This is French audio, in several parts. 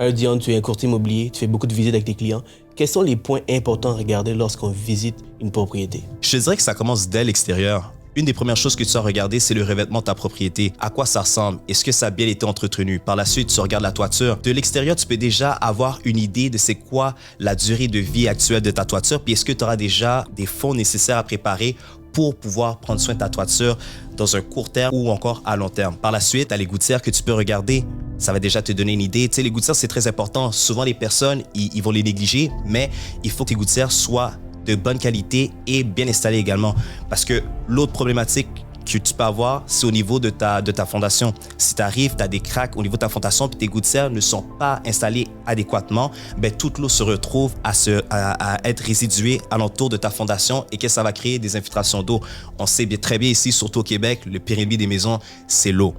Dion, tu es un courtier immobilier, tu fais beaucoup de visites avec tes clients. Quels sont les points importants à regarder lorsqu'on visite une propriété? Je te dirais que ça commence dès l'extérieur. Une des premières choses que tu dois regarder, c'est le revêtement de ta propriété. À quoi ça ressemble? Est-ce que ça a bien été entretenu? Par la suite, tu regardes la toiture. De l'extérieur, tu peux déjà avoir une idée de c'est quoi la durée de vie actuelle de ta toiture, puis est-ce que tu auras déjà des fonds nécessaires à préparer pour pouvoir prendre soin de ta toiture dans un court terme ou encore à long terme. Par la suite, tu as les gouttières que tu peux regarder. Ça va déjà te donner une idée. Tu sais, les gouttières, c'est très important. Souvent, les personnes, ils vont les négliger, mais il faut que tes gouttières soient de bonne qualité et bien installées également. Parce que l'autre problématique que tu peux avoir, c'est au niveau de ta fondation. Si tu arrives, tu as des cracks au niveau de ta fondation puis tes gouttières ne sont pas installées adéquatement, ben, toute l'eau se retrouve à être résiduée alentour de ta fondation et que ça va créer des infiltrations d'eau. On sait très bien ici, surtout au Québec, le pire ennemi des maisons, c'est l'eau.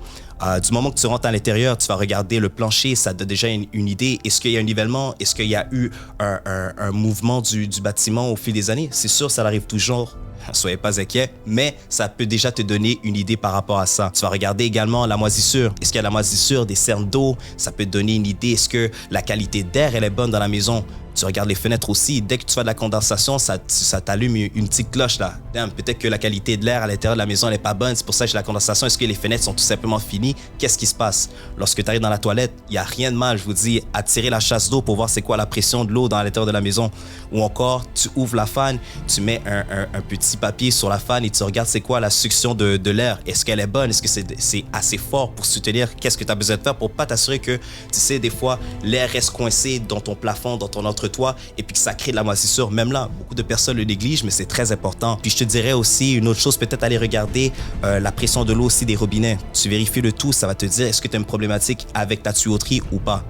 Du moment que tu rentres à l'intérieur, tu vas regarder le plancher, ça te donne déjà une idée. Est-ce qu'il y a un nivellement? Est-ce qu'il y a eu un mouvement du bâtiment au fil des années? C'est sûr, ça arrive toujours. Soyez pas inquiets, mais ça peut déjà te donner une idée par rapport à ça. Tu vas regarder également la moisissure. Est-ce qu'il y a la moisissure, des cernes d'eau? Ça peut te donner une idée. Est-ce que la qualité d'air, elle est bonne dans la maison? Tu regardes les fenêtres aussi. Dès que tu fais de la condensation, ça t'allume une petite cloche là. Peut-être que la qualité de l'air à l'intérieur de la maison n'est pas bonne. C'est pour ça que j'ai la condensation. Est-ce que les fenêtres sont tout simplement finies? Qu'est-ce qui se passe? Lorsque tu arrives dans la toilette, il n'y a rien de mal, je vous dis, à tirer la chasse d'eau pour voir c'est quoi la pression de l'eau dans l'intérieur de la maison. Ou encore, tu ouvres la fan, tu mets un petit papier sur la fan et tu regardes c'est quoi la succion de l'air. Est-ce qu'elle est bonne? Est-ce que c'est assez fort pour soutenir? Qu'est-ce que tu as besoin de faire pour pas t'assurer que, tu sais, des fois, l'air reste coincé dans ton plafond, dans ton entre-toit et puis que ça crée de la moisissure. Même là, beaucoup de personnes le négligent, mais c'est très important. Puis je te dirais aussi une autre chose, peut-être aller regarder la pression de l'eau aussi des robinets. Tu vérifies le tout, ça va te dire est-ce que tu as une problématique avec ta tuyauterie ou pas.